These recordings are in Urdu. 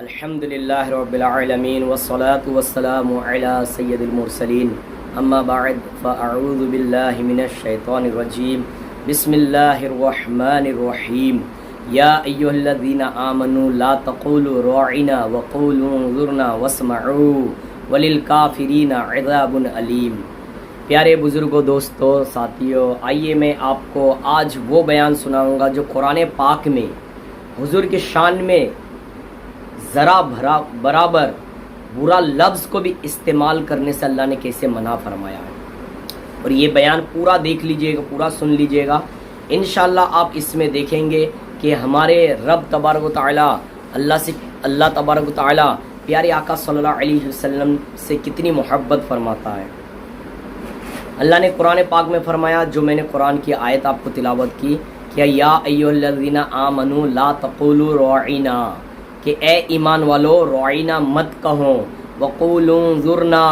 الحمدللہ رب العالمین والصلاة والسلام علی سید المرسلین اما بعد فاعوذ باللہ من الشیطان الرجیم بسم اللہ الرحمن الرحیم یا ایہا الذین آمنوا لا تقولوا راعنا وقولوا انظرنا واسمعوا وللکافرین عذاب علیم۔ پیارے بزرگوں، دوستو، ساتھیو، آئیے میں آپ کو آج وہ بیان سناؤں گا جو قرآن پاک میں حضور کی شان میں ذرا برابر برا لفظ کو بھی استعمال کرنے سے اللہ نے کیسے منع فرمایا ہے، اور یہ بیان پورا دیکھ لیجئے گا، پورا سن لیجئے گا۔ انشاءاللہ آپ اس میں دیکھیں گے کہ ہمارے رب تبارک و تعالی اللہ تبارک و تعالی پیارے آقا صلی اللہ علیہ وسلم سے کتنی محبت فرماتا ہے۔ اللہ نے قرآن پاک میں فرمایا، جو میں نے قرآن کی آیت آپ کو تلاوت کی، کہ یا ایھا الذین آمنوا لا تقولوا راعنا، کہ اے ایمان والو راعنا مت کہو، وقولوا انظرنا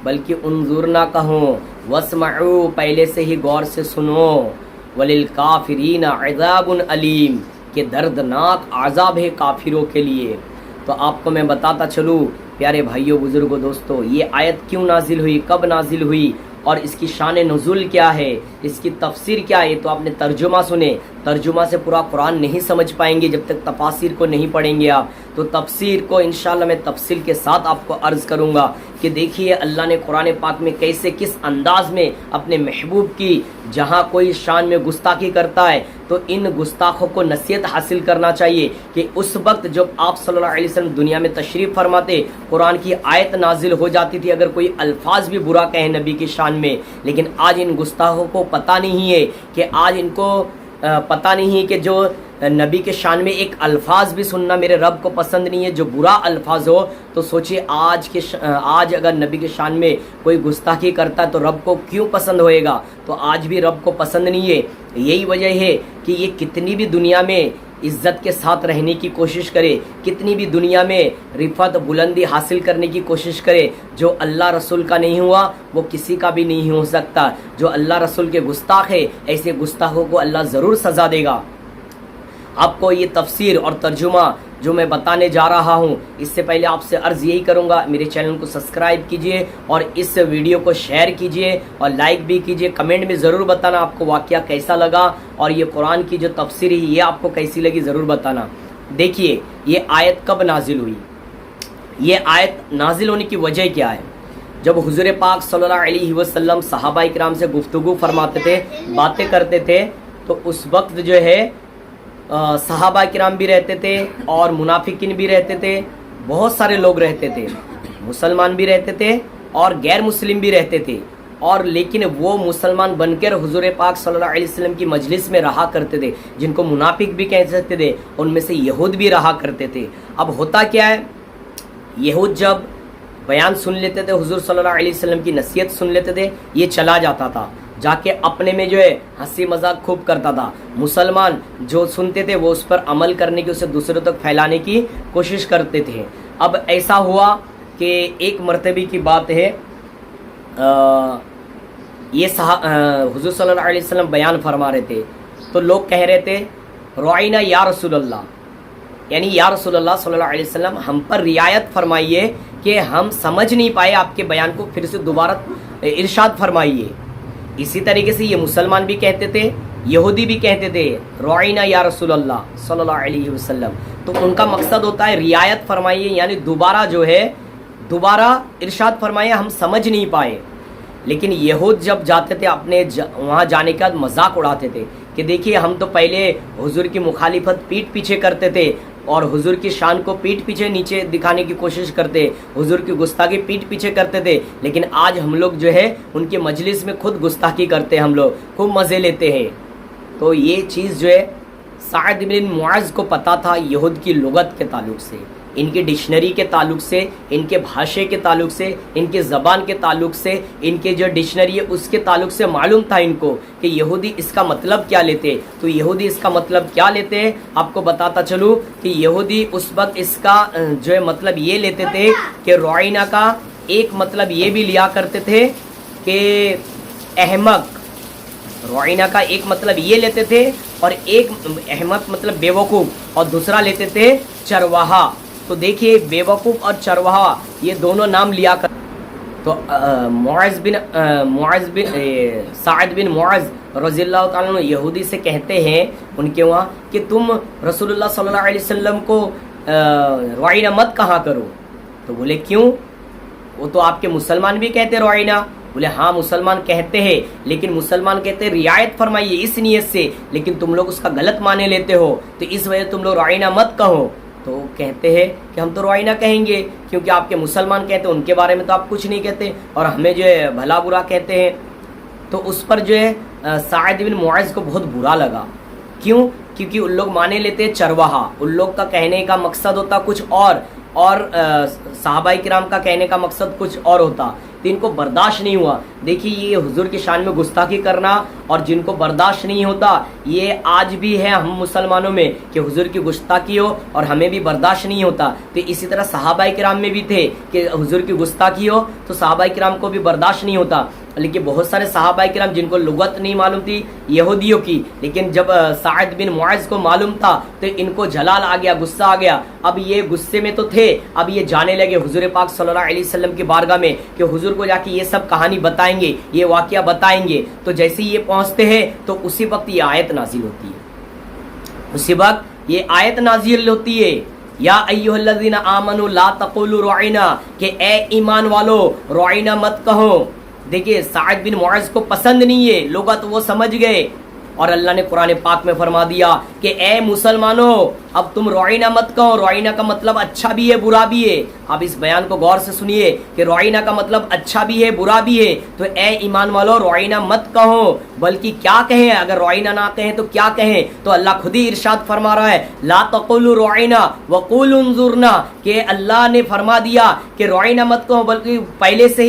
بلکہ انظرنا کہو، واسمعوا پہلے سے ہی غور سے سنو، وللکافرین عذاب علیم، کہ دردناک عذاب ہے کافروں کے لیے۔ تو آپ کو میں بتاتا چلوں پیارے بھائیوں، بزرگوں، دوستو، یہ آیت کیوں نازل ہوئی، کب نازل ہوئی، اور اس کی شان نزول کیا ہے، اس کی تفسیر کیا ہے، تو آپ نے ترجمہ سنے۔ ترجمہ سے پورا قرآن نہیں سمجھ پائیں گے جب تک تفاسیر کو نہیں پڑھیں گے آپ، تو تفسیر کو انشاءاللہ میں تفصیل کے ساتھ آپ کو عرض کروں گا کہ دیکھیے اللہ نے قرآن پاک میں کیسے، کس انداز میں اپنے محبوب کی، جہاں کوئی شان میں گستاخی کرتا ہے تو ان گستاخوں کو نصیحت حاصل کرنا چاہیے کہ اس وقت جب آپ صلی اللہ علیہ وسلم دنیا میں تشریف فرماتے، قرآن کی آیت نازل ہو جاتی تھی، اگر کوئی الفاظ بھی برا کہیں نبی کی شان میں، لیکن آج ان گستاخوں کو پتہ نہیں ہے کہ آج ان کو پتہ نہیں ہے کہ جو نبی کے شان میں ایک الفاظ بھی سننا میرے رب کو پسند نہیں ہے، جو برا الفاظ ہو۔ تو سوچئے آج اگر نبی کے شان میں کوئی گستاخی کرتا ہے تو رب کو کیوں پسند ہوئے گا؟ تو آج بھی رب کو پسند نہیں ہے۔ یہی وجہ ہے کہ یہ کتنی بھی دنیا میں عزت کے ساتھ رہنے کی کوشش کرے، کتنی بھی دنیا میں رفعت بلندی حاصل کرنے کی کوشش کرے، جو اللہ رسول کا نہیں ہوا وہ کسی کا بھی نہیں ہو سکتا۔ جو اللہ رسول کے گستاخ ہے، ایسے گستاخوں کو اللہ ضرور سزا دے گا۔ آپ کو یہ تفسیر اور ترجمہ جو میں بتانے جا رہا ہوں، اس سے پہلے آپ سے عرض یہی کروں گا، میرے چینل کو سبسکرائب کیجئے اور اس ویڈیو کو شیئر کیجئے اور لائک بھی کیجئے۔ کمنٹ میں ضرور بتانا آپ کو واقعہ کیسا لگا، اور یہ قرآن کی جو تفسیر ہے یہ آپ کو کیسی لگی ضرور بتانا۔ دیکھیے یہ آیت کب نازل ہوئی، یہ آیت نازل ہونے کی وجہ کیا ہے۔ جب حضور پاک صلی اللہ علیہ وسلم صحابہ کرام سے گفتگو فرماتے تھے، باتیں کرتے تھے، تو اس وقت جو ہے صحابہ کرام بھی رہتے تھے اور منافقین بھی رہتے تھے، بہت سارے لوگ رہتے تھے، مسلمان بھی رہتے تھے اور غیر مسلم بھی رہتے تھے، اور لیکن وہ مسلمان بن کر حضور پاک صلی اللہ علیہ وسلم کی مجلس میں رہا کرتے تھے، جن کو منافق بھی کہہ سکتے تھے، ان میں سے یہود بھی رہا کرتے تھے۔ اب ہوتا کیا ہے، یہود جب بیان سن لیتے تھے، حضور صلی اللہ علیہ وسلم کی نصیحت سن لیتے تھے، یہ چلا جاتا تھا، جا کے اپنے میں جو ہے ہنسی مذاق خوب کرتا تھا۔ مسلمان جو سنتے تھے وہ اس پر عمل کرنے کی، اسے دوسروں تک پھیلانے کی کوشش کرتے تھے۔ اب ایسا ہوا کہ ایک مرتبہ کی بات ہے، یہ حضور صلی اللہ علیہ وسلم بیان فرما رہے تھے، تو لوگ کہہ رہے تھے رعینا یا رسول اللہ، یعنی یا رسول اللہ صلی اللہ علیہ وسلم ہم پر رعایت فرمائیے کہ ہم سمجھ نہیں پائے آپ کے بیان کو، پھر سے دوبارہ ارشاد فرمائیے۔ اسی طریقے سے یہ مسلمان بھی کہتے تھے، یہودی بھی کہتے تھے رعینا یا رسول اللہ صلی اللہ علیہ وسلم، تو ان کا مقصد ہوتا ہے رعایت فرمائیے، یعنی دوبارہ ارشاد فرمائیے، ہم سمجھ نہیں پائے۔ لیکن یہود جب جاتے تھے اپنے وہاں جانے کے بعد مذاق اڑاتے تھے کہ دیکھیے ہم تو پہلے حضور کی مخالفت پیٹھ پیچھے کرتے تھے اور حضور کی شان کو پیٹھ پیچھے نیچے دکھانے کی کوشش کرتے، حضور کی گستاخی پیٹھ پیچھے کرتے تھے، لیکن آج ہم لوگ جو ہے ان کے مجلس میں خود گستاخی کرتے ہیں، ہم لوگ خوب مزے لیتے ہیں۔ تو یہ چیز جو ہے سعد بن معاذ کو پتا تھا، یہود کی لغت کے تعلق سے، ان کی ڈکشنری کے تعلق سے، ان کے بھاشے کے تعلق سے، ان کے زبان کے تعلق سے، ان کے جو ڈکشنری ہے اس کے تعلق سے معلوم تھا ان کو کہ یہودی اس کا مطلب کیا لیتے۔ تو یہودی اس کا مطلب کیا لیتے ہیں آپ کو بتاتا چلوں کہ یہودی اس وقت اس کا جو ہے مطلب یہ لیتے تھے کہ رعینا کا ایک مطلب یہ بھی لیا کرتے تھے کہ احمق، رعینا کا ایک مطلب یہ لیتے تھے، اور ایک احمق مطلب بے وقوف، اور دوسرا لیتے تھے چرواہا۔ تو دیکھیے بیوقوف اور چرواہا یہ دونوں نام لیا کر. تو سعد بن معاذ رضی اللہ تعالیٰ عنہ یہودی سے کہتے ہیں ان کے وہاں کہ تم رسول اللہ صلی اللہ علیہ وسلم کو رعینا مت کہا کرو. تو بولے کیوں؟ وہ تو آپ کے مسلمان بھی کہتے رعینا. بولے ہاں مسلمان کہتے ہیں، لیکن مسلمان کہتے ہیں رعایت فرمائیے اس نیت سے، لیکن تم لوگ اس کا غلط معنی لیتے ہو، تو اس وجہ تم لوگ رعینا مت کہو. تو کہتے ہیں کہ ہم تو رعینا کہیں گے کیونکہ آپ کے مسلمان کہتے ہیں، ان کے بارے میں تو آپ کچھ نہیں کہتے اور ہمیں جو ہے بھلا برا کہتے ہیں. تو اس پر جو ہے سعد بن معاذ کو بہت برا لگا. کیوں؟ کیونکہ ان لوگ مانے لیتے ہیں چرواہا، ان لوگ کا کہنے کا مقصد ہوتا کچھ اور صحابہ کرام کا کہنے کا مقصد کچھ اور ہوتا. تو ان کو برداشت نہیں ہوا. دیکھیے یہ حضور کی شان میں گستاخی کرنا، اور جن کو برداشت نہیں ہوتا یہ آج بھی ہے ہم مسلمانوں میں کہ حضور کی گستاخی ہو اور ہمیں بھی برداشت نہیں ہوتا. تو اسی طرح صحابہ کرام میں بھی تھے کہ حضور کی گستاخی ہو تو صحابہ کرام کو بھی برداشت نہیں ہوتا. لیکن بہت سارے صحابہ کرام جن کو لغت نہیں معلوم تھی یہودیوں کی، لیکن جب سعد بن معاذ کو معلوم تھا تو ان کو جلال آ گیا، غصہ آ گیا. اب یہ غصے میں تو تھے، اب یہ جانے لگے حضور پاک صلی اللہ علیہ وسلم کی بارگاہ میں کہ حضور کو جا کے یہ سب کہانی بتائیں گے، یہ واقعہ بتائیں گے. تو جیسے یہ پہنچتے ہیں تو اسی وقت یہ آیت نازل ہوتی ہے. اسی وقت یہ آیت نازل ہوتی ہے، یا ایھا الذین آمنوا لا تقولوا رعینا، کہ اے ایمان والو رعینا مت کہو. دیکھیے سعد بن معاذ کو پسند نہیں ہے لغت، وہ سمجھ گئے، اور اللہ نے قرآن پاک میں فرما دیا کہ اے مسلمانوں اب تم رعینا مت کہو. رعینا کا مطلب اچھا بھی ہے برا بھی ہے. آپ اس بیان کو غور سے سنیے کہ رعینا کا مطلب اچھا بھی ہے برا بھی ہے. تو اے ایمان والو رعینا مت کہو، بلکہ کیا کہیں؟ اگر رعینا نہ کہیں تو کیا کہیں؟ تو اللہ خود ہی ارشاد فرما رہا ہے لا تقولوا رعینا وقولوا انظرنا، کہ اللہ نے فرما دیا کہ رعینا مت کہو بلکہ پہلے سے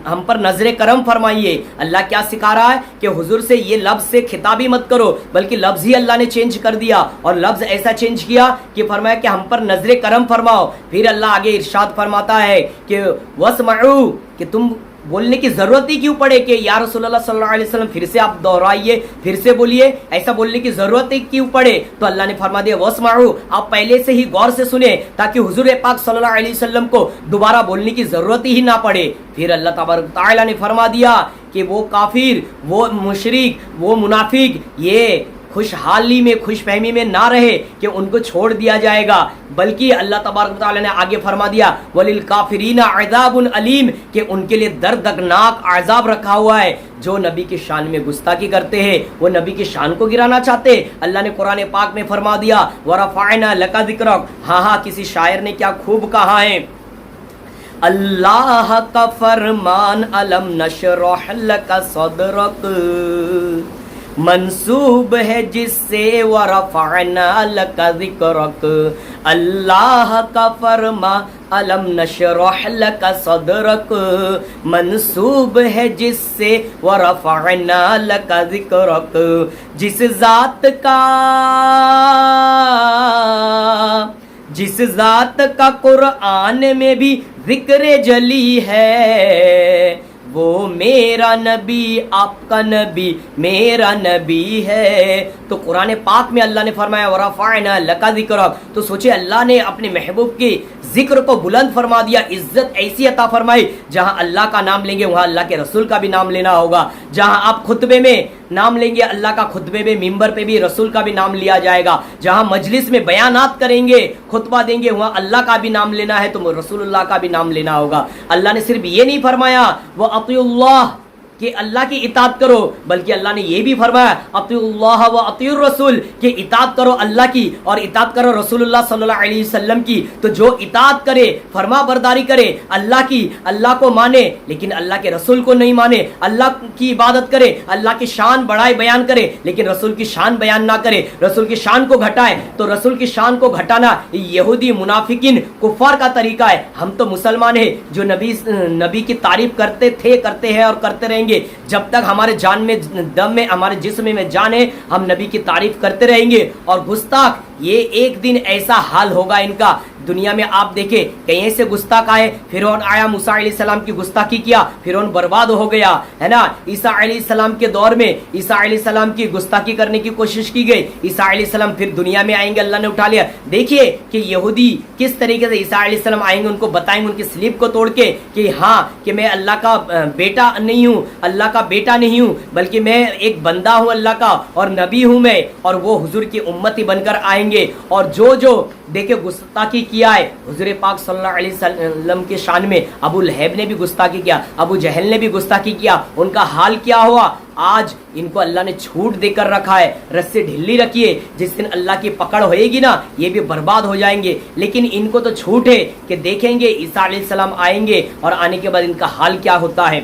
ہم پر نظر کرم فرمائیے. اللہ کیا سکھا رہا ہے کہ حضور سے یہ لفظ سے خطابی مت کرو، بلکہ لفظ ہی اللہ نے چینج کر دیا، اور لفظ ایسا چینج کیا کہ فرمایا کہ ہم پر نظر کرم فرماؤ. پھر اللہ آگے ارشاد فرماتا ہے کہ واسمعوا، کہ تم بولنے کی ضرورت ہی کیوں پڑے کہ یا رسول اللہ صلی اللہ علیہ وسلم پھر سے آپ دہرائیے، پھر سے بولیے، ایسا بولنے کی ضرورت ہی کیوں پڑے؟ تو اللہ نے فرما دیا واسمعوا، آپ پہلے سے ہی غور سے سنیں تاکہ حضور پاک صلی اللہ علیہ وسلم کو دوبارہ بولنے کی ضرورت ہی نہ پڑے. پھر اللہ تبارک تعالیٰ نے فرما دیا کہ وہ کافر، وہ مشرک، وہ منافق یہ خوشحالی میں خوش فہمی میں نہ رہے کہ ان کو چھوڑ دیا جائے گا، بلکہ اللہ تبارک تعالیٰ نے آگے فرما دیا وَلِلْكَافِرِينَ عَذَابٌ عَلِيمٌ، کہ ان کے لیے دردناک عذاب رکھا ہوا ہے. جو نبی کی شان میں گستاخی کرتے ہیں، وہ نبی کی شان کو گرانا چاہتے ہیں. اللہ نے قرآن پاک میں فرما دیا وَرَفَعْنَا لَكَ ذِكْرَكَ، ہاں کسی شاعر نے کیا خوب کہا ہے، اللہ کا فرمان علم نشرح لک صدرک منسوب ہے جس سے ورفعنا لک ذکرک. اللہ کا فرمان علم نشرح لک صدرک منسوب ہے جس سے ورفعنا لک ذکرک. جس ذات کا قرآن میں بھی ذکر جلی ہے، وہ میرا نبی آپ کا نبی میرا نبی ہے. تو قرآن پاک میں اللہ نے فرمایا ورفعنا لک ذکرک، تو سوچے اللہ نے اپنے محبوب کی ذکر کو بلند فرما دیا، عزت ایسی عطا فرمائی جہاں اللہ کا نام لیں گے وہاں اللہ کے رسول کا بھی نام لینا ہوگا. جہاں آپ خطبے میں نام لیں گے اللہ کا، خطبے میں ممبر پہ بھی رسول کا بھی نام لیا جائے گا. جہاں مجلس میں بیانات کریں گے، خطبہ دیں گے، وہاں اللہ کا بھی نام لینا ہے تو رسول اللہ کا بھی نام لینا ہوگا. اللہ نے صرف یہ نہیں فرمایا وہ اطیعوا اللہ کہ اللہ کی اطاعت کرو، بلکہ اللہ نے یہ بھی فرمایا اطیعوا اللہ و اطیعوا الرسول، کہ اطاعت کرو اللہ کی اور اطاعت کرو رسول اللہ صلی اللہ علیہ وسلم کی. تو جو اطاعت کرے، فرما برداری کرے اللہ کی، اللہ کو مانے لیکن اللہ کے رسول کو نہیں مانے، اللہ کی عبادت کرے، اللہ کی شان بڑھائے بیان کرے لیکن رسول کی شان بیان نہ کرے، رسول کی شان کو گھٹائے، تو رسول کی شان کو گھٹانا یہودی منافقین کفار کا طریقہ ہے. ہم تو مسلمان ہیں جو نبی کی تعریف کرتے تھے، کرتے ہیں اور کرتے رہیں گے. جب تک ہمارے جان میں دم میں، ہمارے جسم میں جان ہے، ہم نبی کی تعریف کرتے رہیں گے. اور گستاخ یہ ایک دن ایسا حال ہوگا ان کا دنیا میں. آپ دیکھیں کہیں سے گستاخ آئے, فرعون آیا موسیٰ علیہ السلام کی گستاخی کیا, فرعون برباد ہو گیا ہے نا. عیسیٰ علیہ السلام کے دور میں عیسیٰ علیہ السلام کی گستاخی کرنے کی کوشش کی گئی, عیسیٰ علیہ السلام پھر دنیا میں آئیں گے, اللہ نے اٹھا لیا. دیکھیے کہ یہودی کس طریقے سے عیسیٰ علیہ السلام آئیں گے, ان کو بتائیں گے ان کی سلیب کو توڑ کے کہ ہاں کہ میں اللہ کا بیٹا نہیں ہوں, اللہ کا بیٹا نہیں ہوں, بلکہ میں ایک بندہ ہوں اللہ کا اور نبی ہوں میں, اور وہ حضور کی امتی بن کر آئیں گے. اور جو دیکھیں گستاخی کیا ہے حضور پاک صلی اللہ علیہ وسلم کے شان میں, ابو لہب نے بھی گستاخی کیا, ابو جہل نے بھی گستاخی کیا, ان کا حال کیا ہوا. آج ان کو اللہ نے چھوٹ دے کر رکھا ہے, رسی ڈھیلی رکھی ہے, جس دن اللہ کی پکڑ ہوئے گی نا یہ بھی برباد ہو جائیں گے. لیکن ان کو تو چھوٹ ہے کہ دیکھیں گے عیسیٰ علیہ السلام آئیں گے اور آنے کے بعد ان کا حال کیا ہوتا ہے.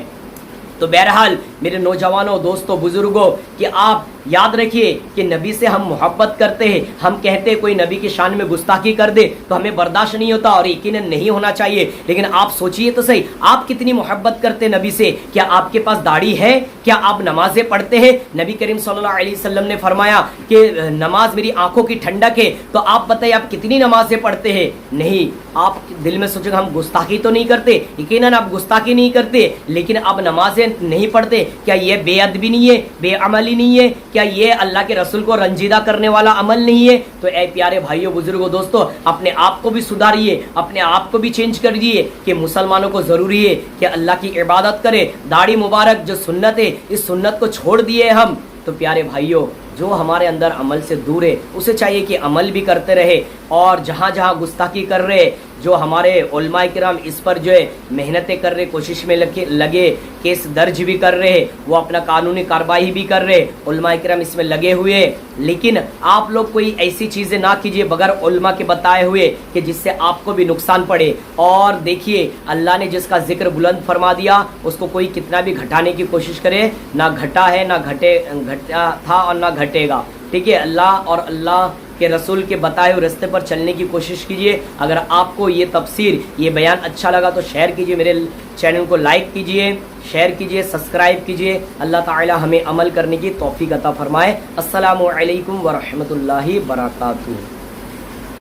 تو بہرحال میرے نوجوانوں, دوستوں, بزرگوں, کہ آپ یاد رکھیے کہ نبی سے ہم محبت کرتے ہیں. ہم کہتے ہیں کوئی نبی کی شان میں گستاخی کر دے تو ہمیں برداشت نہیں ہوتا, اور یقیناً نہیں ہونا چاہیے. لیکن آپ سوچئے تو صحیح, آپ کتنی محبت کرتے نبی سے. کیا آپ کے پاس داڑھی ہے؟ کیا آپ نمازیں پڑھتے ہیں؟ نبی کریم صلی اللہ علیہ وسلم نے فرمایا کہ نماز میری آنکھوں کی ٹھنڈک ہے. تو آپ بتائیے آپ کتنی نمازیں پڑھتے ہیں؟ نہیں. آپ دل میں سوچیں ہم گستاخی تو نہیں کرتے, یقیناً آپ گستاخی نہیں کرتے, لیکن آپ نمازیں نہیں پڑھتے. کیا یہ بے ادبی نہیں ہے, بے عملی نہیں ہے؟ کیا یہ اللہ کے رسول کو رنجیدہ کرنے والا عمل نہیں ہے؟ تو اے پیارے بھائیوں, بزرگوں, دوستوں, اپنے آپ کو بھی سدھاریے, اپنے آپ کو بھی چینج کر دیے کہ مسلمانوں کو ضروری ہے کہ اللہ کی عبادت کرے. داڑھی مبارک جو سنت ہے, اس سنت کو چھوڑ دیے ہم. تو پیارے بھائیوں, جو ہمارے اندر عمل سے دور ہے اسے چاہیے کہ عمل بھی کرتے رہے, اور جہاں جہاں گستاخی کر رہے, جو ہمارے علماء کرام اس پر جو ہے محنتیں کر رہے, کوشش میں لگے, کیس درج بھی کر رہے, وہ اپنا قانونی کارروائی بھی کر رہے, علماء کرام اس میں لگے ہوئے. لیکن آپ لوگ کوئی ایسی چیزیں نہ کیجیے بغیر علماء کے بتائے ہوئے کہ جس سے آپ کو بھی نقصان پڑے. اور دیکھیے اللہ نے جس کا ذکر بلند فرما دیا اس کو کوئی کتنا بھی گھٹانے کی کوشش کرے, نہ گھٹا ہے, نہ گھٹا تھا اور نہ گھٹے گا. ٹھیک ہے, اللہ اور اللہ کے رسول کے بتائے ہوئے راستے پر چلنے کی کوشش کیجیے. اگر آپ کو یہ تفسیر, یہ بیان اچھا لگا تو شیئر کیجیے, میرے چینل کو لائک کیجیے, شیئر کیجیے, سبسکرائب کیجیے. اللہ تعالی ہمیں عمل کرنے کی توفیق عطا فرمائے. السلام علیکم ورحمۃ اللہ وبرکاتہ.